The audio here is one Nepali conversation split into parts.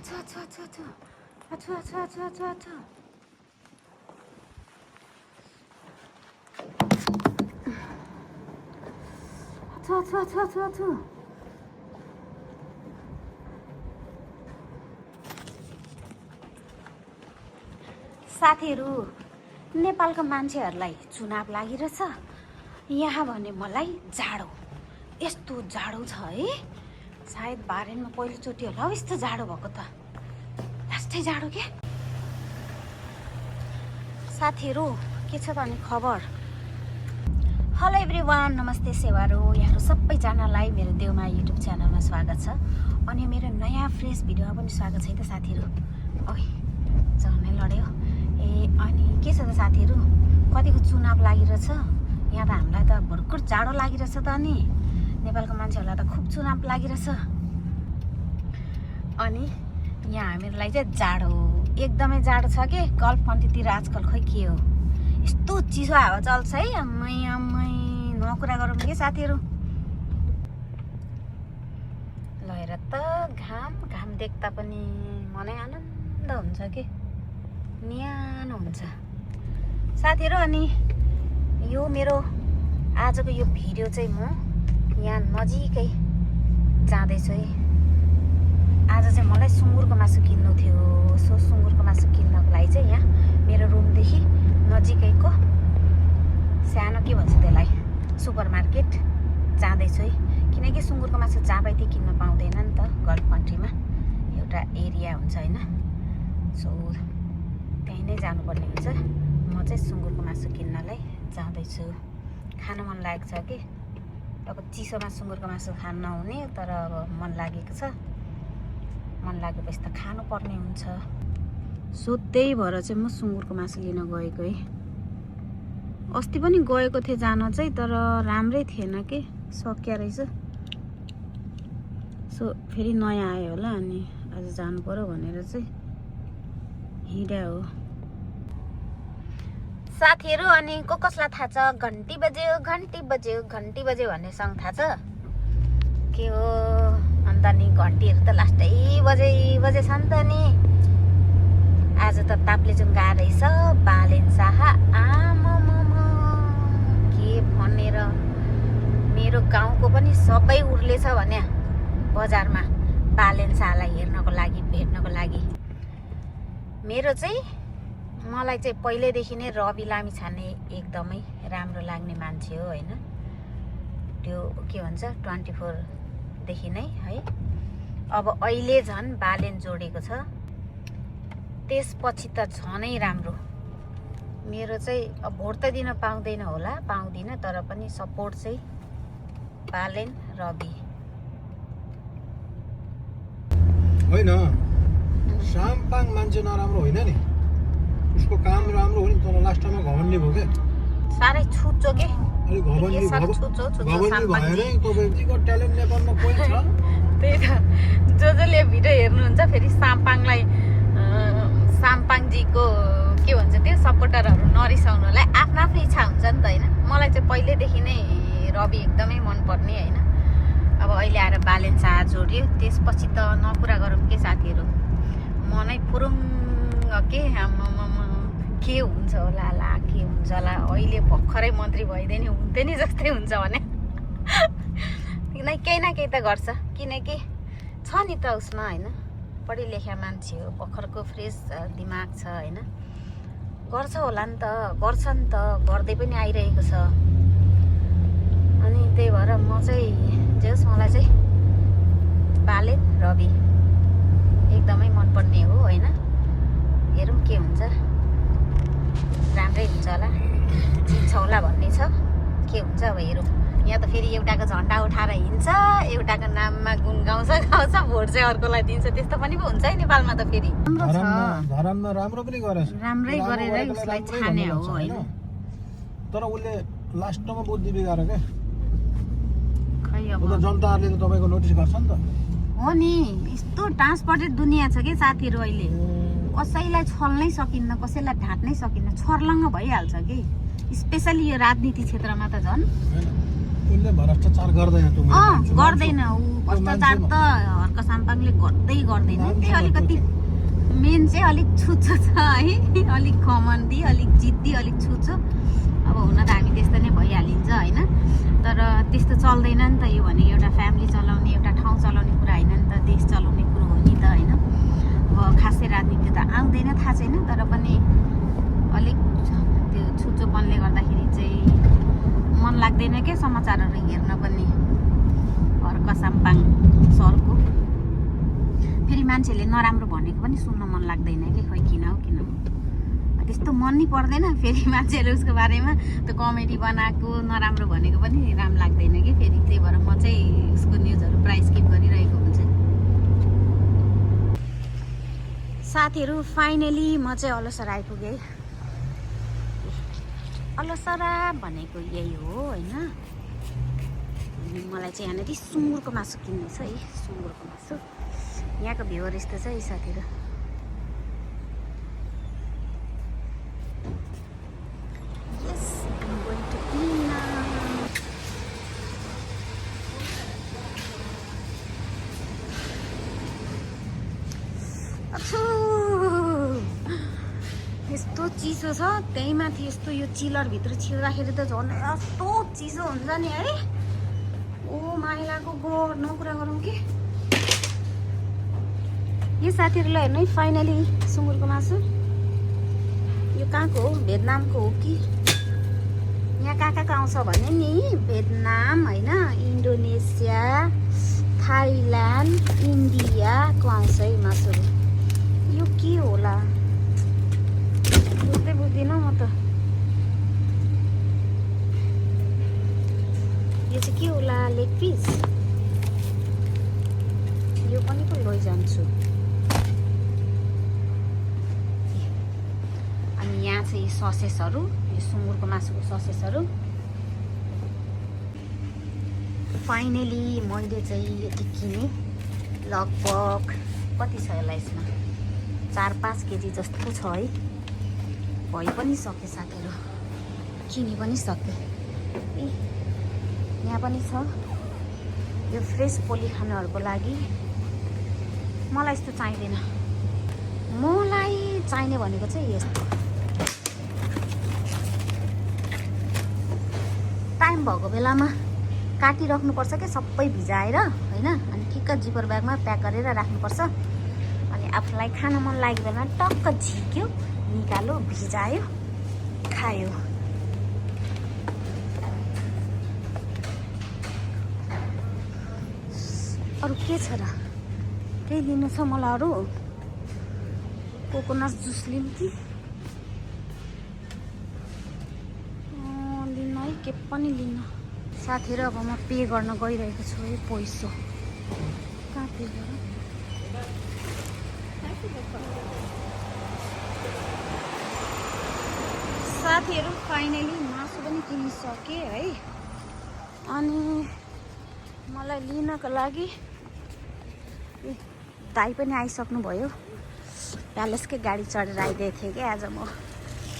साथीहरू, नेपालको मान्छेहरूलाई चुनाव लागिरहेछ। यहाँ भने मलाई जाडो, यस्तो जाडो छ है। सायद बारेनमा पहिलोचोटि होला हौ यस्तो जाडो भएको त। लास्टै जाडो के साथीहरू, के छ त अनि खबर? हेलो एभ्रिवान, नमस्ते सेवारो। यहाँहरू सबैजनालाई मेरो देउमा युट्युब च्यानलमा स्वागत छ। अनि मेरो नयाँ फ्रेस भिडियोमा पनि स्वागत छ है त साथीहरू। ओइ झनै लड्यो। अनि के छ त साथीहरू, कतिको चुनाव लागिरहेछ। यहाँ त हामीलाई त भर्खर जाडो लागिरहेछ त। अनि नेपालको मान्छेहरूलाई त खुब चुनाव लागिरहेछ। अनि यहाँ हामीहरूलाई चाहिँ जाडो, एकदमै जाडो छ कि। गल्फ कन्ट्रीतिर आजकल खोइ के हो, यस्तो चिसो हावा चल्छ है। आम्मै आम्मै नकुरा गरौँ के साथीहरू। ल हेर त, घाम देख्दा पनि मनै आनन्द हुन्छ कि, न्यानो हुन्छ साथीहरू। अनि यो मेरो आजको यो भिडियो चाहिँ म यहाँ नजिकै जाँदैछु है। आज चाहिँ मलाई सुँगुरको मासु किन्नु थियो। सो सुँगुरको मासु किन्नको लागि चाहिँ यहाँ मेरो रुमदेखि नजिकैको सानो के भन्छ त्यसलाई, सुपर मार्केट जाँदैछु है। किनकि सुँगुरको मासु जहाँ पाइती किन्न पाउँदैन नि त। गल्फ कन्ट्रीमा एउटा एरिया हुन्छ होइन। सो त्यहीँ नै जानुपर्ने हुन्छ। म चाहिँ सुँगुरको मासु किन्नलाई जाँदैछु। खान मन लागेको छ कि। अब चिसोमा सुँगुरको मासु खान नहुने, तर अब मन लागेको छ। मन लागेपछि त खानुपर्ने हुन्छ। सो त्यही भएर चाहिँ म सुँगुरको मासु लिन गएको है। अस्ति पनि गएको थिएँ जान चाहिँ, तर राम्रै थिएन कि, सकिया रहेछ। सो फेरि नयाँ आयो होला, अनि आज जानु पर्यो भनेर चाहिँ हिँड्या हो साथीहरू। अनि कसलाई थाहा छ, घन्टी बज्यो घन्टी बज्यो घन्टी बज्यो भन्ने सङ थाहा छ के हो? अन्त नि घन्टीहरू त लास्टै बजेछ नि त। नि आज त ताप्लेजुङ गएको रहेछ बालेन शाह। आमामामा के भनेर, मेरो गाउँको पनि सबै उर्लेछ भने बजारमा बालेन शाहलाई हेर्नको लागि, भेट्नको लागि। मेरो चाहिँ, मलाई चाहिँ पहिल्यैदेखि नै रवि लामिछाने एकदमै राम्रो लाग्ने मान्छे हो होइन। त्यो के भन्छ 24 देखि नै है। अब अहिले झन् बालेन जोडेको छ, त्यसपछि त झनै राम्रो। मेरो चाहिँ अब भोट त दिन पाउँदैन होला, पाउँदिनँ, तर पनि सपोर्ट चाहिँ बालेन रवि होइन। साम्पाङ मान्छे नराम्रो होइन नि, उसको काम राम्रो हो नि, तर लास्टमा घमण्डी भयो क्या। साह्रै छुच्चो के, अलिक घमण्डी भएर त्यो व्यक्तिको ट्यालेन्ट नेपालमा कोही छ? त्यही त, जसले भिडियो हेर्नुहुन्छ फेरि साम्पाङजीको के भन्छ त्यो सपोर्टरहरू नरिसाउनुलाई आफ्नो आफ्नो इच्छा हुन्छ नि त होइन। मलाई चाहिँ पहिल्यैदेखि नै रवि एकदमै मनपर्ने होइन। अब अहिले आएर बालेन शाह जोड्यो, त्यसपछि त नकुरा गरौँ के साथीहरू। मनै फुरुङ के के हुन्छ होला, के हुन्छ होला। अहिले भर्खरै मन्त्री भइदियो नि हुन्थ्यो नि जस्तै हुन्छ भने। केही न केही त गर्छ, किनकि छ नि त उसमा होइन। पढे लेखा मान्छे हो, भर्खरको फ्रेस दिमाग छ होइन। गर्छ होला नि त, गर्छ नि त, गर्दै पनि आइरहेको छ। अनि त्यही भएर म चाहिँ जे होस्, मलाई चाहिँ बालेन रवि एकदमै मनपर्ने हो होइन। हेरौँ के हुन्छ, राम्रै हुन्छ होला, जित्छ होला भन्ने छ। के हुन्छ अब हेरौँ। यहाँ त फेरि एउटाको झन्डा उठाएर हिँड्छ, एउटाको नाममा गुन गाउँछ, भोट चाहिँ अर्कोलाई दिन्छ। त्यस्तो पनि पो हुन्छ है नेपालमा त। फेरि राम्रो पनि गरेछ, राम्रै गरेर उसलाई छाने हो होइन। तर उसले लास्टमा बुद्धि बिगार क्या। खै अब जनताहरूले त तपाईँको नोटिस गर्छ नि त। हो नि, यस्तो ट्रान्सपोर्टेड दुनियाँ छ कि साथीहरू। अहिले कसैलाई छल्नै सकिन्न, कसैलाई ढाँट्नै सकिन्न, छर्लङ्ग भइहाल्छ कि। स्पेसली यो राजनीति क्षेत्रमा त झन् उनले भ्रष्टाचार गर्दैन। गर्दैन, ऊ भ्रष्टाचार त कसाम्पाङले गर्दैन त्यही अलिकति मेन चाहिँ अलिक छुच्चो छ है अलिक घमण्डी अलिक जिद्दी अलिक छुच्चो अब हुन त हामी त्यस्तो नै भइहालिन्छ होइन तर त्यस्तो चल्दैन नि त यो भने एउटा फ्यामिली चलाउने एउटा ठाउँ चलाउने कुरा होइन नि त देश चलाउने कुरो हो नि त होइन अब खासै राजनीति त आउँदैन थाहा छैन तर पनि अलिक त्यो छुच्चोपनले गर्दाखेरि चाहिँ मन लाग्दैन क्या समाचारहरू हेर्न पनि कसाम्पाङ सरको फेरि मान्छेले नराम्रो भनेको पनि सुन्न मन लाग्दैन कि खोइ किन हो त्यस्तो मन नै पर्दैन फेरि मान्छेले उसको बारेमा त्यो कमेडी बनाएको नराम्रो भनेको पनि राम्रो लाग्दैन कि फेरि त्यही भएर म चाहिँ उसको न्युजहरू प्राय स्किप गरिरहेको हुन्छ साथीहरू फाइनली म चाहिँ अलोसर आइपुगेँ अलोसरा भनेको यही हो होइन मलाई चाहिँ यहाँनिर सुँगुरको मासु किन्नु छ है सुँगुरको मासु यहाँको भ्यूवर यस्तो छ है साथीहरू Yes, I'm going to eat now. यस्तो चिसो छ त्यही माथि यस्तो यो चिलरभित्र छिर्दाखेरि त झन् यस्तो चिसो हुन्छ नि है ओ माइलाको गर्नु कुरा गरौँ कि यो साथीहरूलाई हेर्नु है फाइनली सुँगुरको मासु यो कहाँको हो भियतनामको हो कि यहाँ कहाँ आउँछ भने नि भियतनाम होइन इन्डोनेसिया थाइल्यान्ड इन्डियाको आउँछ है मासुहरू यो के होला बुझ्दिनँ म त यो चाहिँ के होला लेग पिस यो पनि पो लैजान्छु अनि यहाँ चाहिँ ससेसहरू यो सुँगुरको मासुको ससेसहरू फाइनली मैले चाहिँ यति किनेँ लगभग कति छ यसलाई यसमा 4-5 केजी जस्तो छ है भइ पनि सके साथीहरू किनि पनि सके यहाँ पनि छ यो फ्रेस पोली खानाहरूको लागि मलाई यस्तो चाहिँदैन मलाई चाहिने भनेको चाहिँ यस्तो टाइम भएको बेलामा काटिराख्नुपर्छ क्या सबै भिजाएर होइन अनि ठिक्क जिपर ब्यागमा प्याक गरेर राख्नुपर्छ अनि आफूलाई खान मन लागेको बेलामा टक्क झिक्यो निकाल्यो भिजायो खायो अरू के छ र केही लिनु छ मलाई अरू कोकोनट जुस लिनु कि लिन है के पनि लिन साथीहरू अब म पे गर्न गइरहेको छु है पैसा कहाँ पे गर साथीहरू फाइनली मासु पनि किनिसकेँ है अनि मलाई लिनको लागि दाइ पनि आइसक्नु भयो प्यालेसकै गाडी चढेर आइदिएको थिएँ कि आज म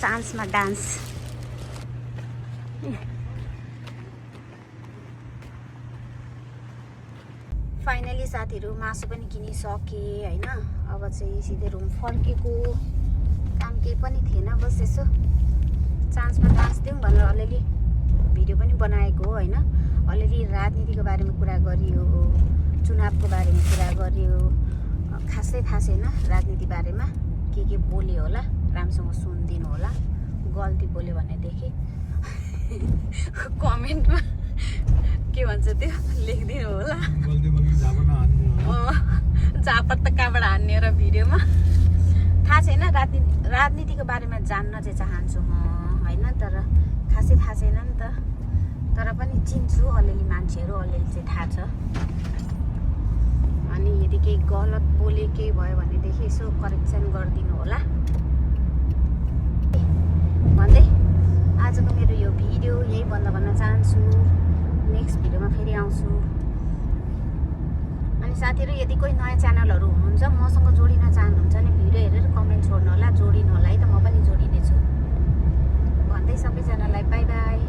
चान्समा डान्स फाइनली साथीहरू मासु पनि किनिसकेँ होइन अब चाहिँ सिधै रुम फर्केको काम केही पनि थिएन बस यसो चान्समा डान्स दिउँ भनेर अलिअलि भिडियो पनि बनाएको हो होइन अलिअलि राजनीतिको बारेमा कुरा गरियो चुनावको बारेमा कुरा गरियो खासै थाहा छैन राजनीति बारेमा के बोल्यो होला राम्रोसँग सुनिदिनु होला गल्ती बोल्यो भनेदेखि कमेन्टमा के भन्छ त्यो लेखिदिनु होला झापत त कहाँबाट हान्ने र भिडियोमा थाहा छैन राजनीतिको बारेमा जान्न चाहिँ चाहन्छु म होइन तर खासै थाहा छैन नि त तर पनि चिन्छु अलिअलि मान्छेहरू अलिअलि चाहिँ थाहा छ अनि यदि केही गलत बोले केही भयो भनेदेखि यसो करेक्सन गरिदिनु होला भन्दै आजको मेरो यो भिडियो यही बन्द गर्न चाहन्छु नेक्स्ट भिडियोमा फेरि आउँछु अनि साथीहरू यदि कोही नयाँ च्यानलहरू हुनुहुन्छ मसँग जोडिन चाहनुहुन्छ भने भिडियो हेरेर कमेन्ट छोड्नु होला जोडिनु होला है त म पनि जोडिनेछु भन्दै सबैजनालाई बाई बाई।